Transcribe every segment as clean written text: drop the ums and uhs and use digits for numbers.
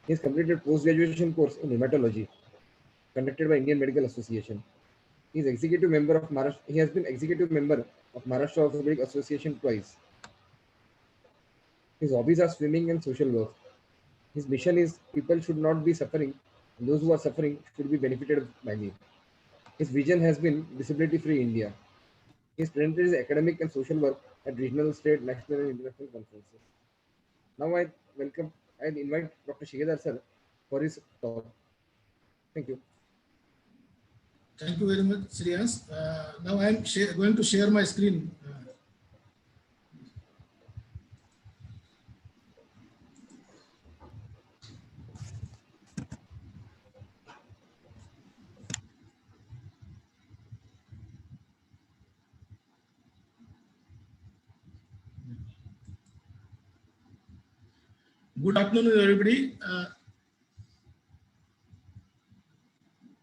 He has completed post-graduation course in hematology conducted by Indian Medical Association. He is executive member of Maharashtra. He has been executive member of Maharashtra Orthopedic Association twice. His hobbies are swimming and social work. His mission is people should not be suffering, and those who are suffering should be benefited by me. His vision has been disability-free India. He has presented his academic and social work at regional, state, national, and international conferences. Now I invite Dr. Shikadar sir for his talk. Thank you. Thank you very much, Shreyans. Now I am going to share my screen. Good afternoon, everybody.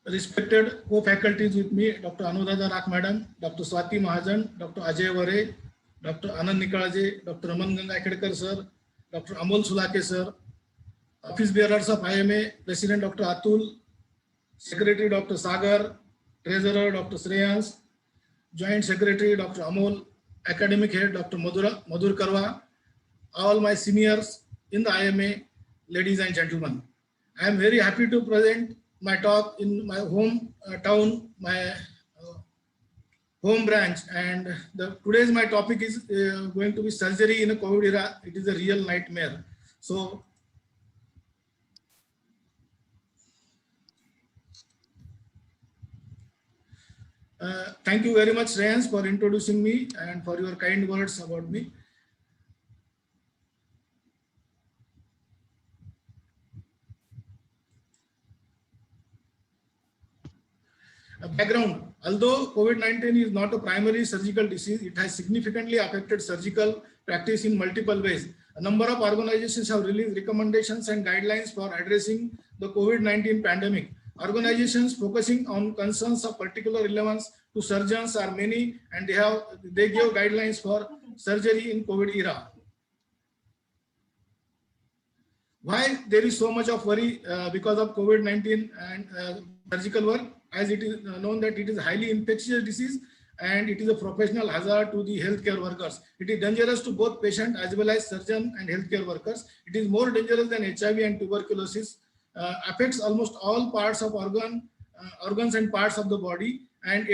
Respected co-faculties with me, Dr. Anudhada Rak Madam, Dr. Swati Mahajan, Dr. Ajay Vare, Dr. Anand Nikalaje, Dr. Raman Ganga Kedkar sir, Dr. Amol Sulake sir, Office Bearers of IMA, President Dr. Atul, Secretary Dr. Sagar, Treasurer Dr. Shreyans, Joint Secretary Dr. Amol, Academic Head Dr. Madhur Karwa, all my seniors in the IMA, ladies and gentlemen. I am very happy to present my talk in my home town, my home branch, and today's my topic is going to be surgery in a COVID era. It is a real nightmare. So thank you very much, Shreyans, for introducing me and for your kind words about me. Background: although COVID-19 is not a primary surgical disease, it has significantly affected surgical practice in multiple ways. A number of organizations have released recommendations and guidelines for addressing the COVID-19 pandemic. Organizations focusing on concerns of particular relevance to surgeons are many, and they give guidelines for surgery in COVID era. Why there is so much of worry because of COVID-19 and surgical work? As it is known that it is a highly infectious disease and it is a professional hazard to the healthcare workers. It is dangerous to both patient as well as surgeon and healthcare workers. It is more dangerous than HIV and tuberculosis. Affects almost all parts of organs and parts of the body. And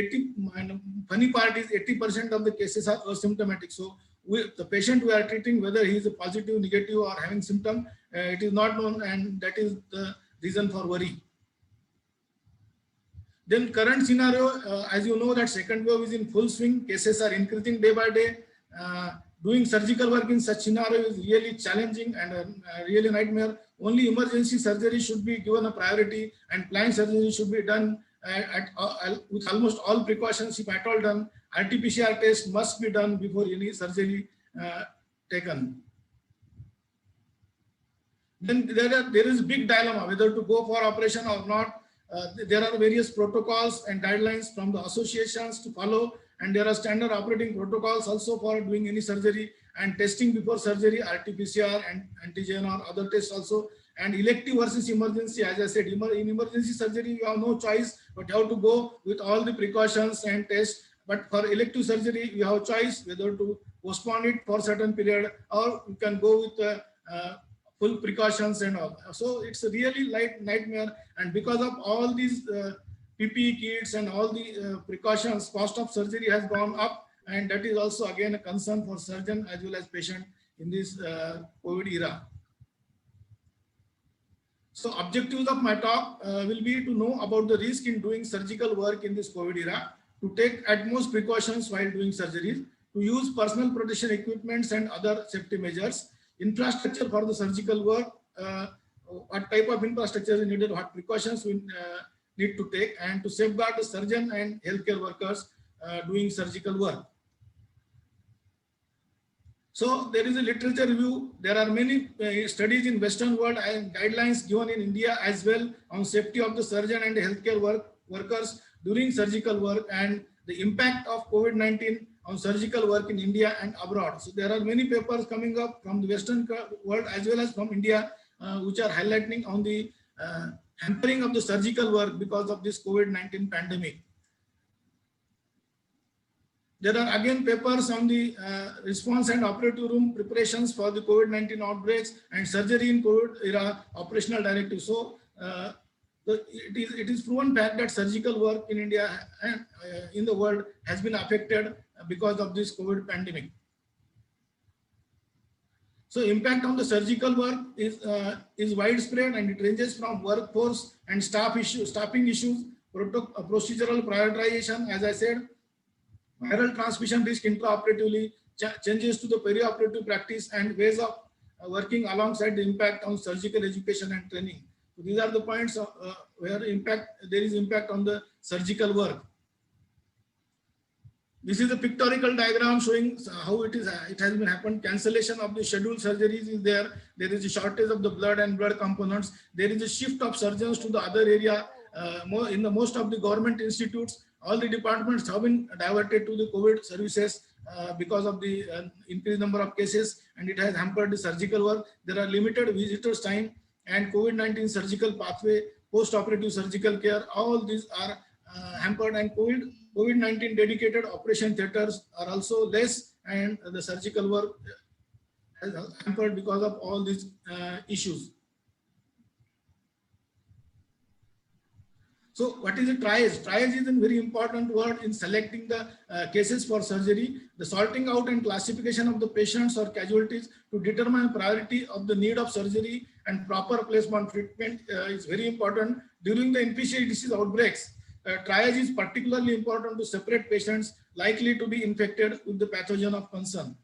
funny part is 80% of the cases are asymptomatic. So the patient we are treating, whether he is a positive, negative, or having symptom, it is not known, and that is the reason for worry. Then current scenario, as you know that second wave is in full swing, cases are increasing day by day. Doing surgical work in such scenario is really challenging and really nightmare. Only emergency surgery should be given a priority, and planned surgery should be done with almost all precautions, if at all done. RT-PCR test must be done before any surgery taken. Then there is big dilemma whether to go for operation or not. There are various protocols and guidelines from the associations to follow, and there are standard operating protocols also for doing any surgery and testing before surgery, RT-PCR and antigen or other tests also. And elective versus emergency, as I said, in emergency surgery you have no choice but you have to go with all the precautions and tests. But for elective surgery you have choice whether to postpone it for certain period or you can go with full precautions and all. So it's a really nightmare, and because of all these PPE kits and all the precautions, cost of surgery has gone up, and that is also again a concern for surgeon as well as patient in this COVID era. So objectives of my talk will be to know about the risk in doing surgical work in this COVID era, to take utmost precautions while doing surgeries, to use personal protection equipments and other safety measures, infrastructure for the surgical work, what type of infrastructure is needed, what precautions we need to take, and to safeguard the surgeon and healthcare workers doing surgical work. So there is a literature review. There are many studies in Western world and guidelines given in India as well on safety of the surgeon and healthcare workers during surgical work and the impact of COVID-19 on surgical work in India and abroad. So there are many papers coming up from the Western world as well as from India which are highlighting on the hampering of the surgical work because of this COVID-19 pandemic. There are again papers on the response and operative room preparations for the COVID-19 outbreaks and surgery in COVID era operational directive. So it is proven fact that surgical work in India and in the world has been affected because of this COVID pandemic. So impact on the surgical work is widespread, and it ranges from workforce and staffing issues, procedural prioritization, as I said, viral transmission risk intraoperatively, changes to the perioperative practice, and ways of working alongside the impact on surgical education and training. So these are the points where there is impact on the surgical work. This is a pictorial diagram showing how it has been happened. Cancellation of the scheduled surgeries is there. There is a shortage of the blood and blood components. There is a shift of surgeons to the other area. In the most of the government institutes, all the departments have been diverted to the COVID services because of the increased number of cases, and it has hampered the surgical work. There are limited visitors' time and COVID-19 surgical pathway, post-operative surgical care. All these are hampered, and COVID-19 dedicated operation theaters are also less, and the surgical work has hampered because of all these issues. So what is a triage? Triage is a very important word in selecting the cases for surgery. The sorting out and classification of the patients or casualties to determine priority of the need of surgery and proper placement treatment is very important. During the infectious disease outbreaks, triage is particularly important to separate patients likely to be infected with the pathogen of concern.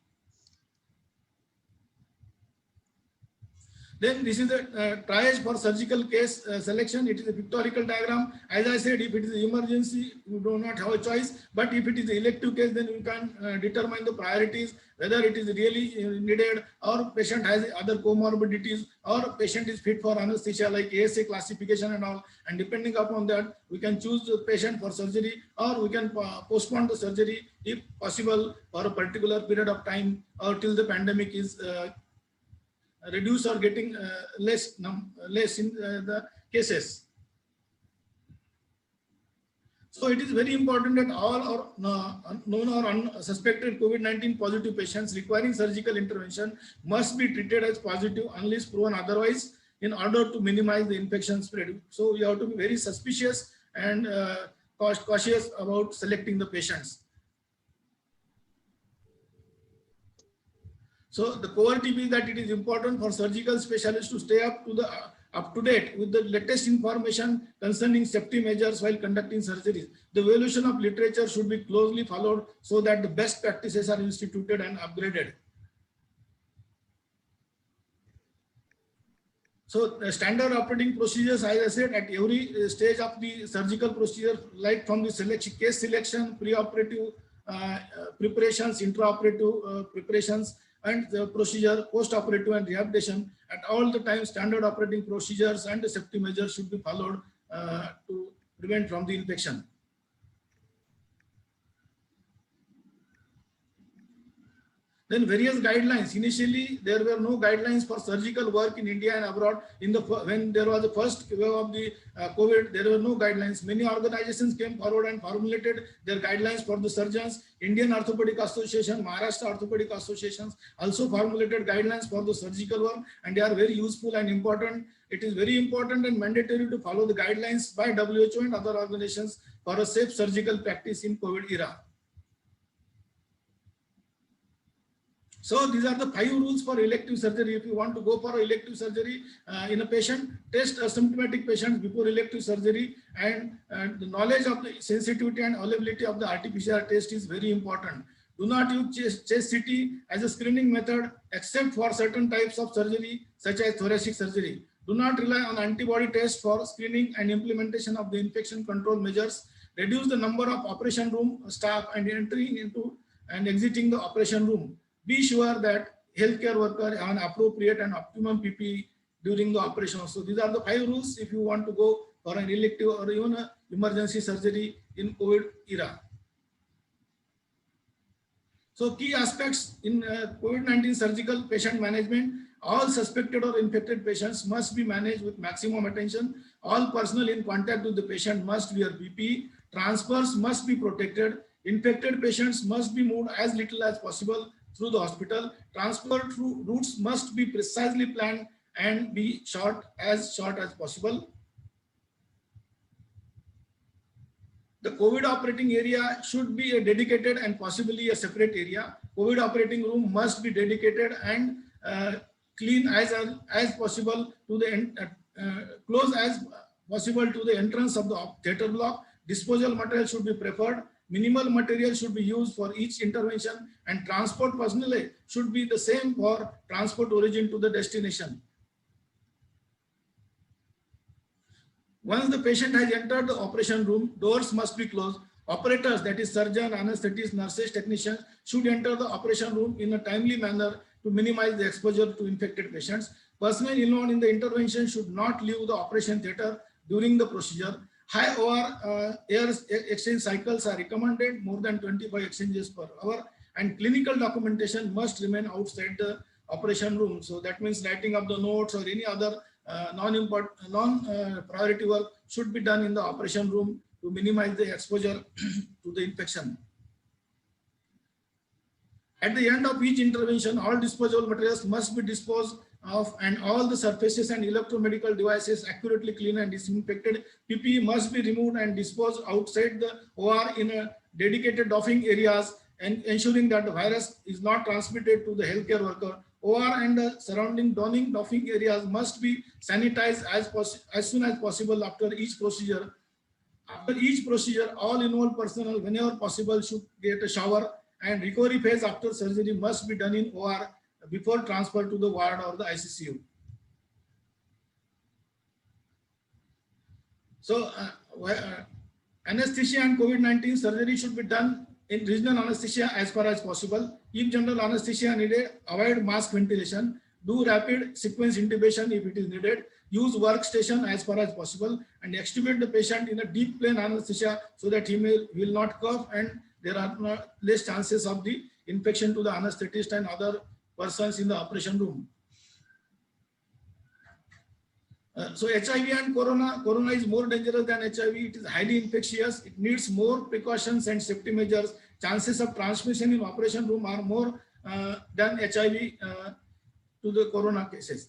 Then this is the triage for surgical case selection. It is a pictorial diagram. As I said, if it is an emergency, you do not have a choice. But if it is an elective case, then you can determine the priorities, whether it is really needed, or patient has other comorbidities, or patient is fit for anesthesia like ASA classification and all. And depending upon that, we can choose the patient for surgery, or we can postpone the surgery if possible for a particular period of time, or till the pandemic is reduce or getting less in the cases. So it is very important that all or known or unsuspected COVID-19 positive patients requiring surgical intervention must be treated as positive unless proven otherwise, in order to minimize the infection spread. So you have to be very suspicious and cautious about selecting the patients. So the core tip is that it is important for surgical specialists to stay up to date with the latest information concerning safety measures while conducting surgeries. The evolution of literature should be closely followed so that the best practices are instituted and upgraded. So the standard operating procedures, as I said, at every stage of the surgical procedure, like from the case selection, pre-operative preparations, intraoperative preparations, and the procedure, post-operative and rehabilitation, at all the time standard operating procedures and the safety measures should be followed to prevent from the infection. Then various guidelines. Initially, there were no guidelines for surgical work in India and abroad. When there was the first wave of the COVID, there were no guidelines. Many organizations came forward and formulated their guidelines for the surgeons. Indian Orthopedic Association, Maharashtra Orthopedic Associations also formulated guidelines for the surgical work, and they are very useful and important. It is very important and mandatory to follow the guidelines by WHO and other organizations for a safe surgical practice in COVID era. So these are the 5 rules for elective surgery. If you want to go for elective surgery in a patient, test asymptomatic patients before elective surgery, and the knowledge of the sensitivity and availability of the RT-PCR test is very important. Do not use chest CT as a screening method except for certain types of surgery such as thoracic surgery. Do not rely on antibody tests for screening and implementation of the infection control measures. Reduce the number of operation room staff and entering into and exiting the operation room. Be sure that healthcare workers have an appropriate and optimum PPE during the operation. So these are the 5 rules if you want to go for an elective or even an emergency surgery in COVID era. So key aspects in COVID-19 surgical patient management. All suspected or infected patients must be managed with maximum attention. All personnel in contact with the patient must wear PPE. Transfers must be protected. Infected patients must be moved as little as possible through the hospital. Transfer routes must be precisely planned and be short as possible. The COVID operating area should be a dedicated and possibly a separate area. COVID operating room must be dedicated and clean as possible to the close as possible to the entrance of the theater block. Disposal material should be preferred. Minimal material should be used for each intervention, and transport personnel should be the same for transport origin to the destination. Once the patient has entered the operation room, doors must be closed. Operators, that is surgeon, anesthetists, nurses, technicians, should enter the operation room in a timely manner to minimize the exposure to infected patients. Personnel involved in the intervention should not leave the operation theater during the procedure. High OR air exchange cycles are recommended, more than 25 exchanges per hour, and clinical documentation must remain outside the operation room. So that means writing up the notes or any other non-priority work should be done in the operation room to minimize the exposure to the infection. At the end of each intervention, all disposable materials must be disposed of, and all the surfaces and electromedical devices accurately cleaned and disinfected. PPE must be removed and disposed outside the OR in a dedicated doffing areas, and ensuring that the virus is not transmitted to the healthcare worker. OR and the surrounding doffing areas must be sanitized as soon as possible after each procedure. After each procedure, all involved personnel, whenever possible, should get a shower, and recovery phase after surgery must be done in OR before transfer to the ward or the ICCU. So, anesthesia and COVID-19 surgery should be done in regional anesthesia as far as possible. If general anesthesia needed, avoid mask ventilation. Do rapid sequence intubation if it is needed. Use workstation as far as possible, and extubate the patient in a deep plane anesthesia so that he will not cough, and there are less chances of the infection to the anesthetist and other persons in the operation room. So HIV and corona is more dangerous than HIV. It is highly infectious. It needs more precautions and safety measures. Chances of transmission in operation room are more than HIV to the corona cases.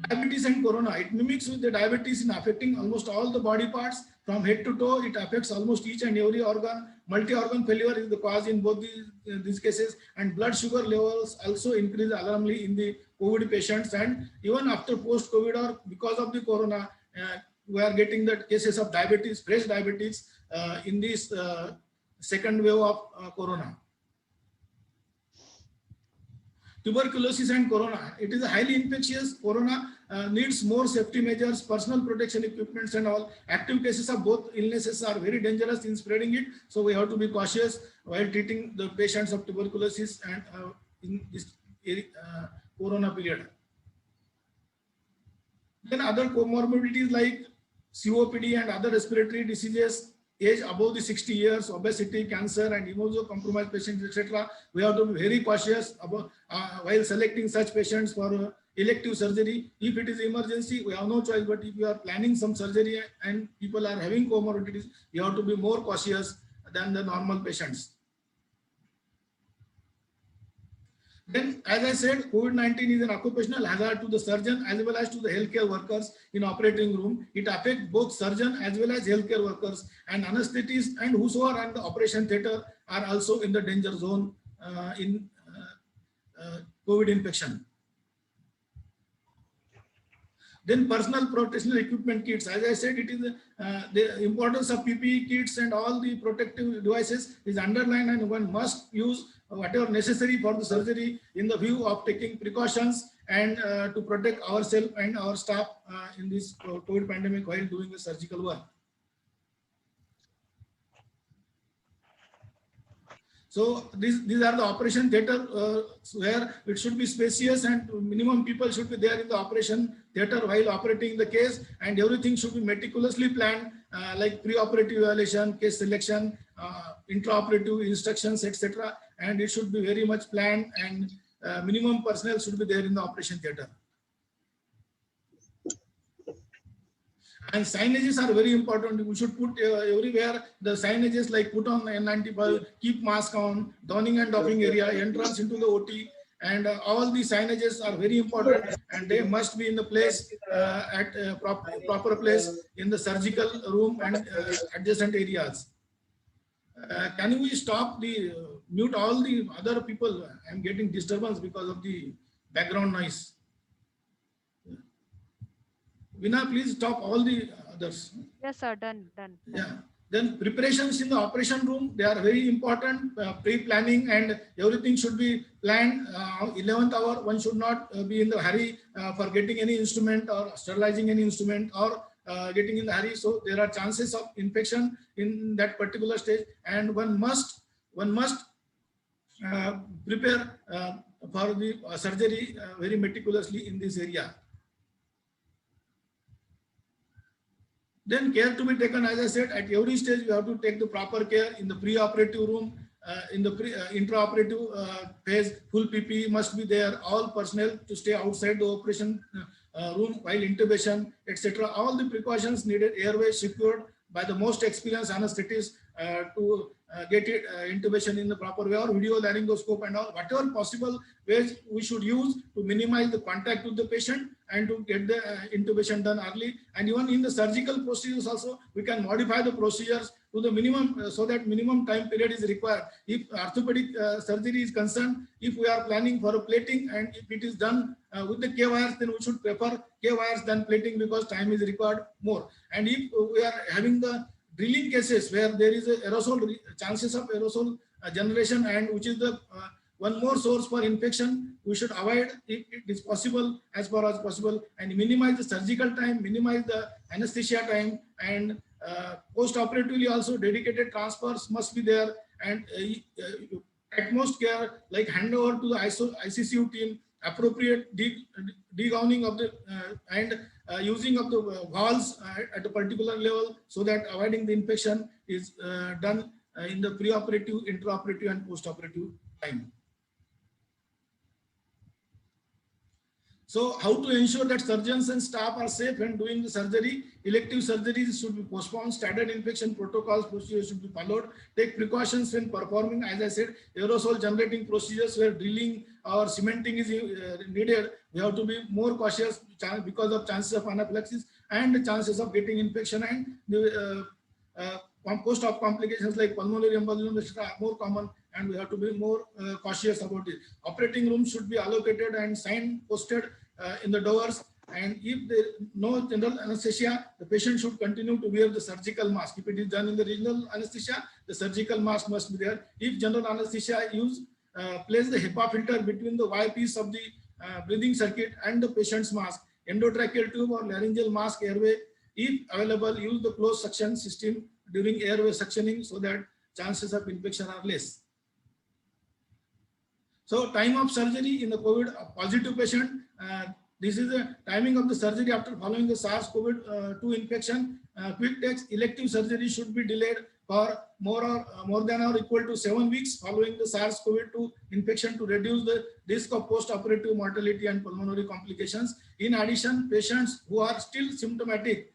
Diabetes and corona, it mimics with the diabetes in affecting almost all the body parts from head to toe. It affects almost each and every organ. Multi-organ failure is the cause in both these cases, and blood sugar levels also increase alarmingly in the COVID patients. And even after post-COVID or because of the corona, we are getting the cases of diabetes, fresh diabetes in this second wave of corona. Tuberculosis and corona, it is a highly infectious. Corona needs more safety measures, personal protection equipments and all. Active cases of both illnesses are very dangerous in spreading it. So we have to be cautious while treating the patients of tuberculosis and in this corona period. Then other comorbidities like COPD and other respiratory diseases, age above the 60 years, obesity, cancer, and immunocompromised patients, etc. We have to be very cautious about while selecting such patients for elective surgery. If it is emergency, we have no choice. But if you are planning some surgery and people are having comorbidities, you have to be more cautious than the normal patients. Then, as I said, COVID-19 is an occupational hazard to the surgeon as well as to the healthcare workers in operating room. It affects both surgeon as well as healthcare workers, and anesthetists and whosoever are in the operation theater are also in the danger zone in COVID infection. Then personal protective equipment kits. As I said, it is the importance of PPE kits and all the protective devices is underlined, and one must use whatever necessary for the surgery in the view of taking precautions and to protect ourselves and our staff in this COVID pandemic while doing the surgical work. So these are the operation theater where it should be spacious and minimum people should be there in the operation theater while operating the case, and everything should be meticulously planned like pre-operative evaluation, case selection, intraoperative instructions, etc. And it should be very much planned and minimum personnel should be there in the operation theatre. And signages are very important. We should put everywhere the signages like put on N95, keep mask on, donning and doffing area, entrance into the OT, and all these signages are very important, and they must be in the place at proper place in the surgical room and adjacent areas. Can we stop the mute all the other people? I'm getting disturbance because of the background noise. Veena, please stop all the others. Yes, sir. Done. Yeah. Then preparations in the operation room, they are very important. Pre-planning and everything should be planned. 11th hour, one should not be in the hurry for getting any instrument or sterilizing any instrument or getting in the hurry. So there are chances of infection in that particular stage, and one must prepare for the surgery very meticulously in this area. Then care to be taken, as I said, at every stage we have to take the proper care in the pre-operative room, in the intra-operative phase. Full PPE must be there. All personnel to stay outside the operation room while intubation, etc. All the precautions needed, airway secured by the most experienced anesthetists to get it intubation in the proper way, or video laryngoscope and all, whatever possible ways we should use to minimize the contact with the patient and to get the intubation done early. And even in the surgical procedures also, we can modify the procedures to the minimum so that minimum time period is required. If orthopedic surgery is concerned, if we are planning for a plating and if it is done with the K-wires, then we should prefer K-wires than plating because time is required more. And if we are having the drilling cases where there is a aerosol chances of aerosol generation, and which is the one more source for infection, we should avoid if it is possible, as far as possible, and minimize the surgical time, minimize the anesthesia time, and post-operatively also dedicated transfers must be there, and utmost care like handover to the ICCU team, appropriate degowning of the and using of the valves at a particular level so that avoiding the infection is done in the pre-operative, intraoperative and post-operative time. So how to ensure that surgeons and staff are safe when doing the surgery? Elective surgeries should be postponed. Standard infection protocols procedures should be followed. Take precautions when performing, as I said, aerosol generating procedures where drilling or cementing is needed. We have to be more cautious because of chances of anaphylaxis and the chances of getting infection, and the post-op complications like pulmonary embolism are more common, and we have to be more cautious about it. Operating rooms should be allocated and sign posted in the doors, and if there no general anesthesia, the patient should continue to wear the surgical mask. If it is done in the regional anesthesia, the surgical mask must be there. If general anesthesia use, place the HEPA filter between the Y piece of the breathing circuit and the patient's mask. Endotracheal tube or laryngeal mask airway, if available, use the closed suction system during airway suctioning so that chances of infection are less. So time of surgery in the COVID positive patient, this is the timing of the surgery after following the SARS-CoV-2 infection. Quick takes elective surgery should be delayed for more than or equal to 7 weeks following the SARS-CoV-2 infection to reduce the risk of post-operative mortality and pulmonary complications. In addition, patients who are still symptomatic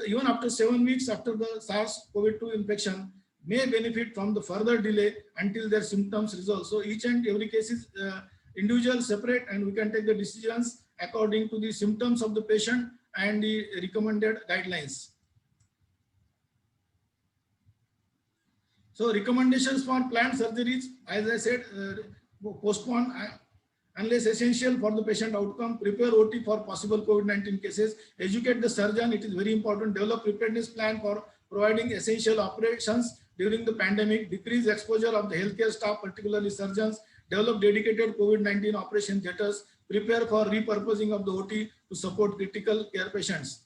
even after 7 weeks after the SARS-CoV-2 infection may benefit from the further delay until their symptoms resolve. So each and every case is individual, separate, and we can take the decisions according to the symptoms of the patient and the recommended guidelines. So recommendations for planned surgeries, as I said, postpone unless essential for the patient outcome, prepare OT for possible COVID-19 cases, educate the surgeon, it is very important, develop preparedness plan for providing essential operations during the pandemic, decrease exposure of the healthcare staff, particularly surgeons, develop dedicated COVID-19 operation theaters, prepare for repurposing of the OT to support critical care patients.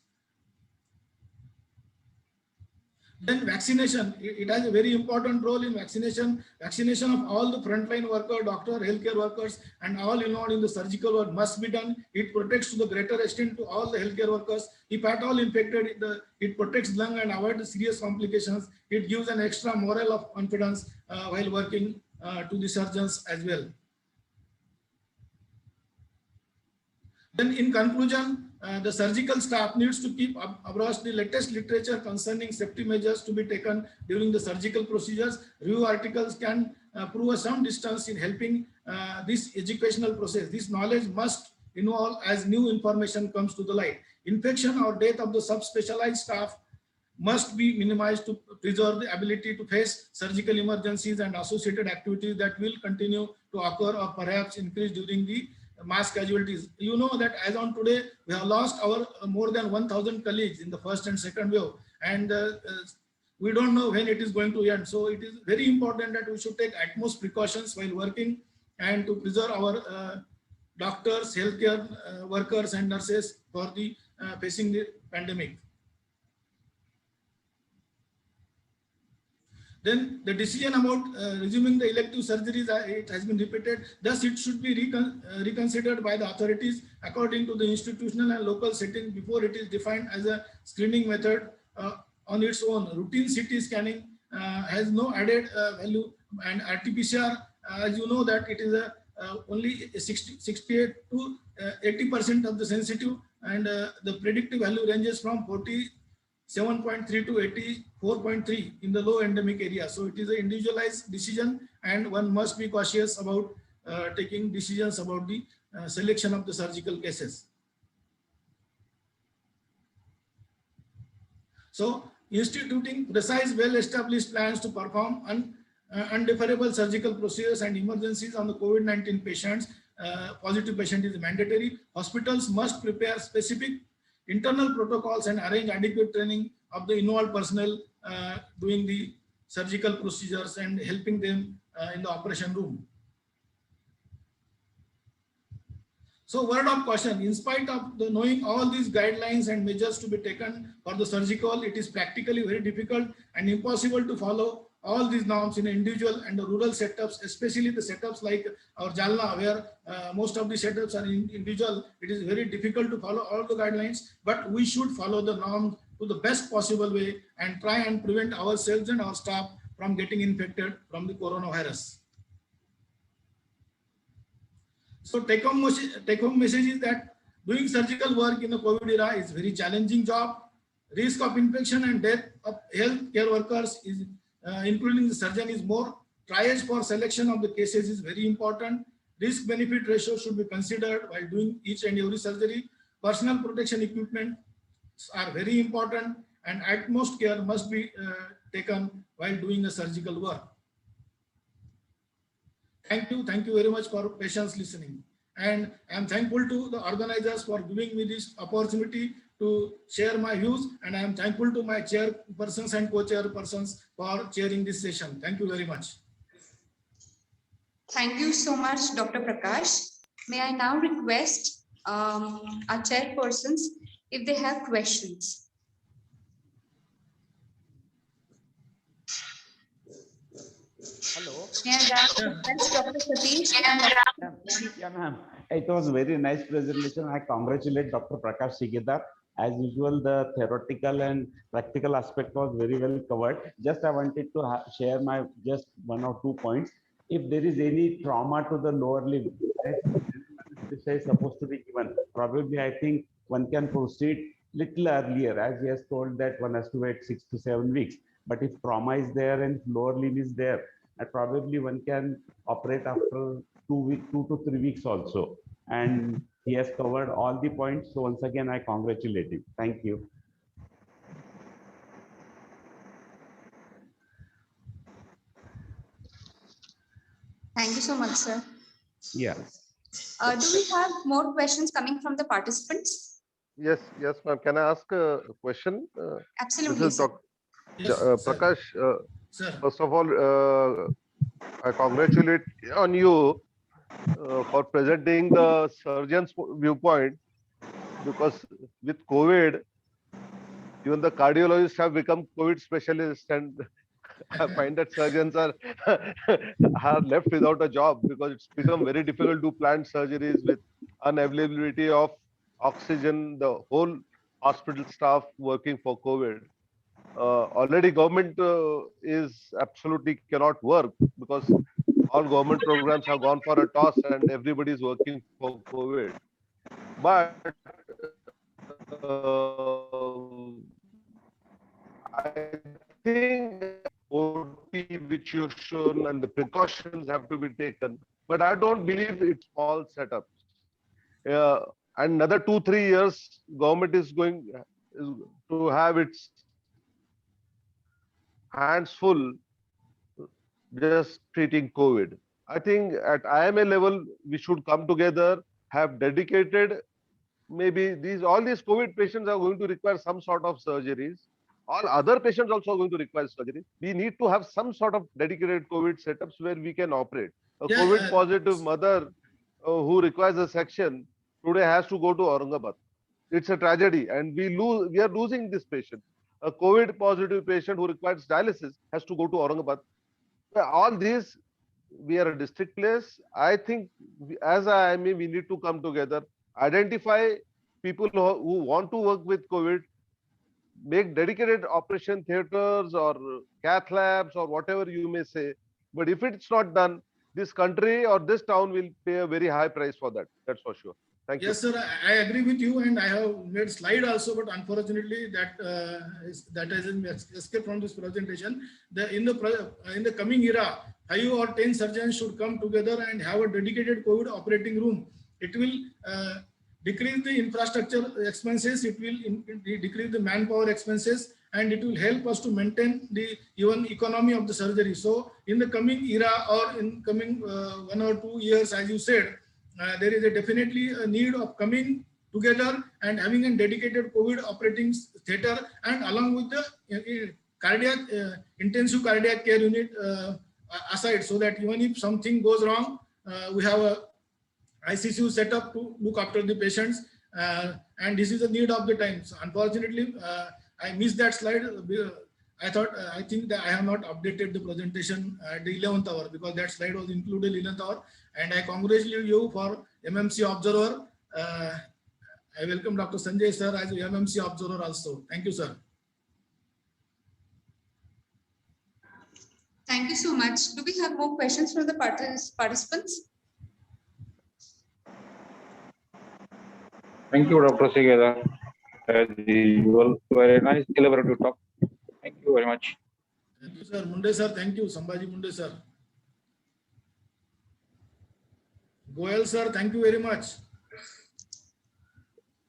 Then vaccination, it has a very important role in vaccination. Vaccination of all the frontline workers, doctor, healthcare workers, and all involved in the surgical work must be done. It protects to the greater extent to all the healthcare workers. If at all infected, it protects lung and avoids serious complications. It gives an extra morale of confidence while working to the surgeons as well. Then in conclusion, the surgical staff needs to keep abreast the latest literature concerning safety measures to be taken during the surgical procedures. Review articles can prove some distance in helping this educational process. This knowledge must involve as new information comes to the light. Infection or death of the subspecialized staff must be minimized to preserve the ability to face surgical emergencies and associated activities that will continue to occur or perhaps increase during the mass casualties. You know that as on today, we have lost our more than 1,000 colleagues in the first and second wave, and we don't know when it is going to end. So it is very important that we should take utmost precautions while working and to preserve our doctors, healthcare workers and nurses for the facing the pandemic. Then the decision about resuming the elective surgeries, it has been repeated. Thus, it should be reconsidered by the authorities according to the institutional and local setting before it is defined as a screening method on its own. Routine CT scanning has no added value, and RT-PCR, as you know, that it is only 68 to 80% of the sensitive, and the predictive value ranges from 47.3 to 84.3 in the low endemic area. So it is an individualized decision, and one must be cautious about taking decisions about the selection of the surgical cases. So instituting precise, well-established plans to perform undeferrable surgical procedures and emergencies on the COVID-19 patients, positive patient is mandatory. Hospitals must prepare specific internal protocols and arrange adequate training of the involved personnel doing the surgical procedures and helping them in the operation room. So word of caution, in spite of the knowing all these guidelines and measures to be taken for the surgical, it is practically very difficult and impossible to follow all these norms in individual and the rural setups, especially the setups like our Jalna, where most of the setups are individual. It is very difficult to follow all the guidelines, but we should follow the norms to the best possible way and try and prevent ourselves and our staff from getting infected from the coronavirus. So take home message is that doing surgical work in the COVID era is very challenging job. Risk of infection and death of healthcare workers is including the surgeon is more. Triage for selection of the cases is very important. Risk benefit ratio should be considered while doing each and every surgery. Personal protection equipment are very important, and utmost care must be taken while doing the surgical work. Thank you very much for patience listening, and I am thankful to the organizers for giving me this opportunity to share my views, and I am thankful to my chairpersons and co-chairpersons for chairing this session. Thank you very much. Thank you so much, Dr. Prakash. May I now request our chairpersons if they have questions. Hello. Dr. Satish. Yeah, ma'am. It was a very nice presentation. I congratulate Dr. Prakash Sigedar. As usual, the theoretical and practical aspect was very well covered. Just I wanted to share my just 1 or 2 points. If there is any trauma to the lower limb, this is supposed to be given. Probably, I think one can proceed little earlier, as he has told that one has to wait 6 to 7 weeks. But if trauma is there and lower limb is there, probably one can operate after 2 to 3 weeks also. And he has covered all the points. So once again, I congratulate him. Thank you. Thank you so much, sir. Yeah. Do we have more questions coming from the participants? Yes, ma'am. Can I ask a question? Absolutely. This is Dr. Yes, Prakash. sir. First of all, I congratulate on you for presenting the surgeon's viewpoint, because with COVID, even the cardiologists have become COVID specialists, and I find that surgeons are left without a job because it's become very difficult to plan surgeries with unavailability of oxygen, the whole hospital staff working for COVID. Already government is absolutely cannot work because all government programs have gone for a toss and everybody is working for COVID. But I think OT which you've shown and the precautions have to be taken, but I don't believe it's all setups. And another 2-3 years, government is going to have its hands full just treating COVID. I think at IMA level, we should come together, have dedicated, maybe all these COVID patients are going to require some sort of surgeries. All other patients also are going to require surgery. We need to have some sort of dedicated COVID setups where we can operate. A Yeah, COVID positive mother who requires a section today has to go to Aurangabad. It's a tragedy, and we are losing this patient. A COVID positive patient who requires dialysis has to go to Aurangabad. All these, we are a district place. I think as I mean, we need to come together, identify people who want to work with COVID, make dedicated operation theaters or cath labs or whatever you may say. But if it's not done, this country or this town will pay a very high price for that. That's for sure. Thank you. Yes, sir. I agree with you, and I have made slide also, but unfortunately, that has escaped from this presentation. In the coming era, 5 or 10 surgeons should come together and have a dedicated COVID operating room. It will decrease the infrastructure expenses. It will decrease the manpower expenses, and it will help us to maintain the even economy of the surgery. So, in the coming era or in coming 1 or 2 years, as you said, there is definitely a need of coming together and having a dedicated COVID operating theater, and along with the cardiac intensive cardiac care unit aside, so that even if something goes wrong, we have a ICU set up to look after the patients, and this is the need of the times. Unfortunately, I missed that slide. I think that I have not updated the presentation at the 11th hour, because that slide was included 11th hour. And I congratulate you for MMC observer. I welcome Dr. Sanjay sir as MMC observer also. Thank you, sir. Thank you so much. Do we have more questions from the participants? Thank you, Dr. Sigedar. As usual, very nice elaborative talk. Thank you very much. Thank you, sir. Munde sir, thank you. Sambhaji Munde sir. Goel sir, thank you very much.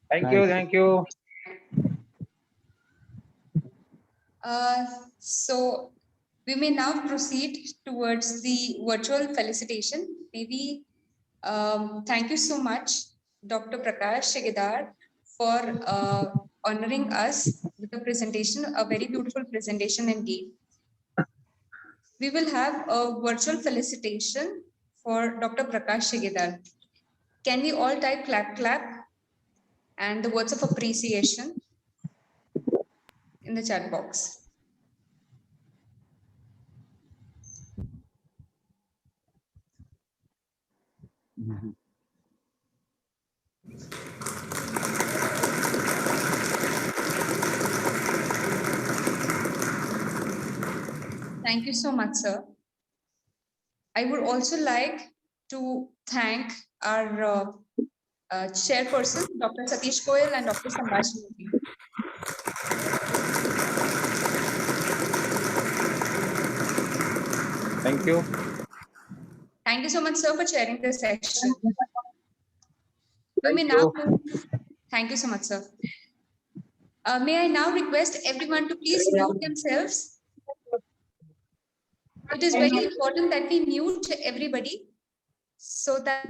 Thank you. Thank you. So we may now proceed towards the virtual felicitation. Maybe thank you so much, Dr. Prakash Shigedar, for honoring us with the presentation, a very beautiful presentation indeed. We will have a virtual felicitation for Dr. Prakash Shigedar. Can we all type clap, clap, and the words of appreciation in the chat box? Thank you so much, sir. I would also like to thank our chairperson, Dr. Satish Goel and Dr. Sambhaji Modi. Thank you. Thank you so much, sir, for chairing this session. Thank We may now move. Thank you so much, sir. May I now request everyone to please mute themselves. It is very important that we mute everybody so that